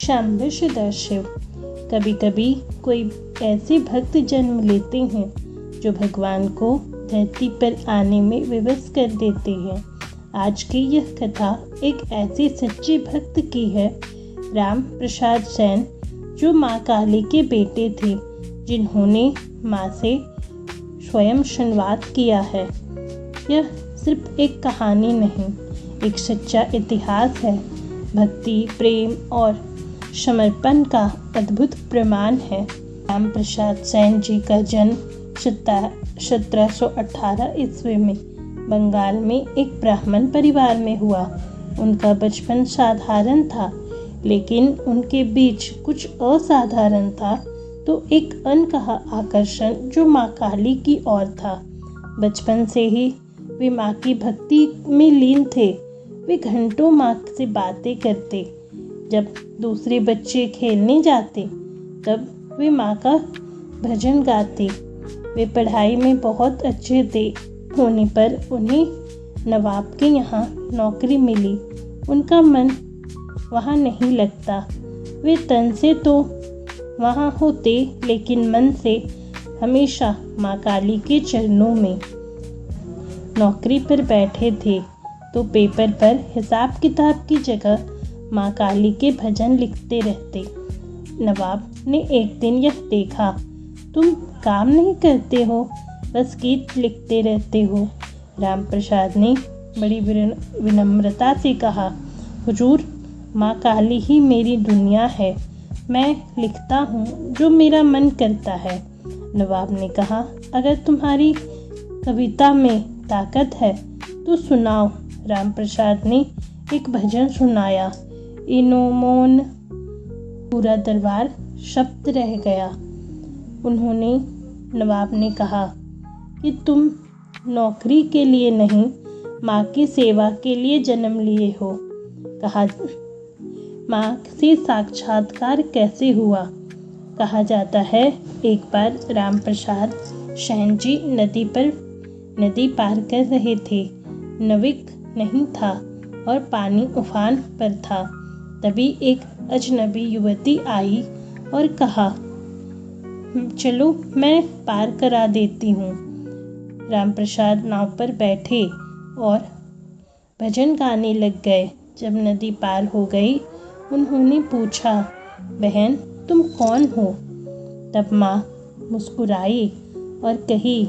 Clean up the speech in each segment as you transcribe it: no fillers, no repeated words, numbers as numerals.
शाम्भ सदाशिव। कभी कभी कोई ऐसे भक्त जन्म लेते हैं जो भगवान को धरती पर आने में विवश कर देते हैं। आज की यह कथा एक ऐसे सच्चे भक्त की है, राम प्रसाद सेन, जो माँ काली के बेटे थे, जिन्होंने माँ से स्वयं संवाद किया है। यह सिर्फ एक कहानी नहीं, एक सच्चा इतिहास है। भक्ति, प्रेम और समर्पण का अद्भुत प्रमाण है। राम प्रसाद सेन जी का जन्म 1718 ईस्वी में बंगाल में एक ब्राह्मण परिवार में हुआ। उनका बचपन साधारण था, लेकिन उनके बीच कुछ असाधारण था, तो एक अनकहा आकर्षण जो माँ काली की ओर था। बचपन से ही वे माँ की भक्ति में लीन थे। वे घंटों माँ से बातें करते। जब दूसरे बच्चे खेलने जाते, तब वे माँ का भजन गाते। वे पढ़ाई में बहुत अच्छे थे। होने पर उन्हें नवाब के यहाँ नौकरी मिली। उनका मन वहाँ नहीं लगता। वे तन से तो वहाँ होते, लेकिन मन से हमेशा माँ काली के चरणों में। नौकरी पर बैठे थे तो पेपर पर हिसाब किताब की जगह माँ काली के भजन लिखते रहते। नवाब ने एक दिन यह देखा, तुम काम नहीं करते हो, बस गीत लिखते रहते हो। राम प्रसाद ने बड़ी विनम्रता से कहा, हुजूर, माँ काली ही मेरी दुनिया है। मैं लिखता हूँ जो मेरा मन करता है। नवाब ने कहा, अगर तुम्हारी कविता में ताकत है तो सुनाओ। राम प्रसाद ने एक भजन सुनाया। इनो मोन। पूरा दरबार शब्द रह गया। उन्होंने नवाब ने कहा कि तुम नौकरी के लिए नहीं, माँ की सेवा के लिए जन्म लिए हो। कहा, माँ से साक्षात्कार कैसे हुआ? कहा जाता है, एक बार राम प्रसाद सेन जी नदी पार कर रहे थे। नाविक नहीं था और पानी उफान पर था। तभी एक अजनबी युवती आई और कहा, चलो मैं पार करा देती हूँ। राम प्रसाद नाव पर बैठे और भजन गाने लग गए। जब नदी पार हो गई, उन्होंने पूछा, बहन, तुम कौन हो? तब माँ मुस्कुराई और कही,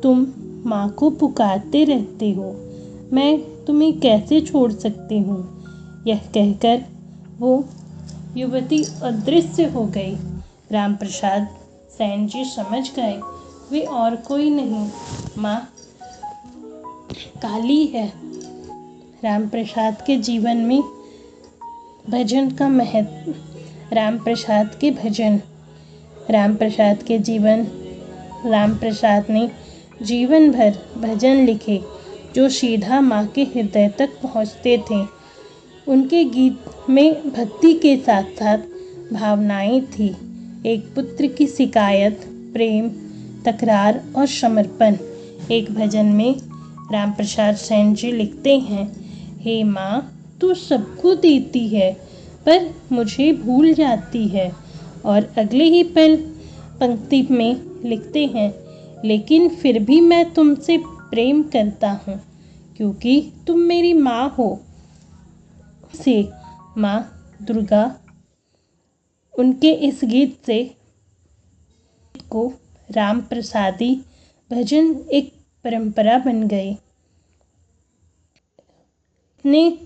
तुम माँ को पुकारते रहते हो, मैं तुम्हें कैसे छोड़ सकती हूँ? यह कहकर वो युवती अदृश्य हो गई। राम प्रसाद सेन जी समझ गए, वे और कोई नहीं, माँ काली है। राम प्रसाद के जीवन में भजन का महत्व। राम प्रसाद ने जीवन भर भजन लिखे जो सीधा माँ के हृदय तक पहुँचते थे। उनके गीत में भक्ति के साथ साथ भावनाएं थी। एक पुत्र की शिकायत, प्रेम, तकरार और समर्पण। एक भजन में राम प्रसाद सेन जी लिखते हैं, हे माँ, तू सबको देती है पर मुझे भूल जाती है। और अगले ही पंक्ति में लिखते हैं, लेकिन फिर भी मैं तुमसे प्रेम करता हूँ क्योंकि तुम मेरी माँ हो। से माँ दुर्गा। उनके इस गीत से को राम प्रसादी भजन एक परंपरा बन गए। इतने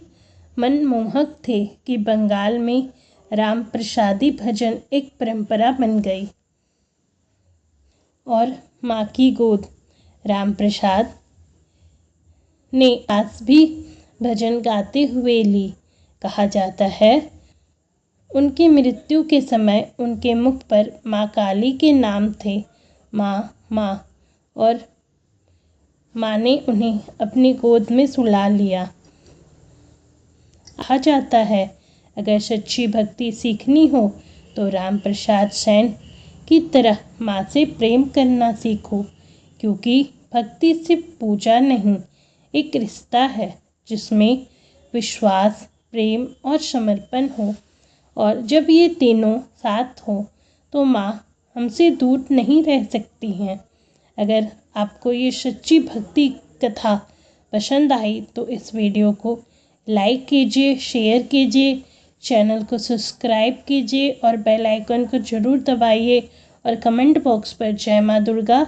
मनमोहक थे कि बंगाल में राम प्रसादी भजन एक परंपरा बन गई। और माँ की गोद। राम प्रसाद ने आज भी भजन गाते हुए ली। कहा जाता है, उनकी मृत्यु के समय उनके मुख पर माँ काली के नाम थे, माँ माँ, और माँ ने उन्हें अपनी गोद में सुला लिया। कहा जाता है, अगर सच्ची भक्ति सीखनी हो तो राम प्रसाद सेन की तरह माँ से प्रेम करना सीखो, क्योंकि भक्ति सिर्फ पूजा नहीं, एक रिश्ता है जिसमें विश्वास, प्रेम और समर्पण हो। और जब ये तीनों साथ हों तो माँ हमसे दूर नहीं रह सकती हैं। अगर आपको ये सच्ची भक्ति कथा पसंद आई तो इस वीडियो को लाइक कीजिए, शेयर कीजिए, चैनल को सब्सक्राइब कीजिए और बेल आइकन को ज़रूर दबाइए और कमेंट बॉक्स पर जय माँ दुर्गा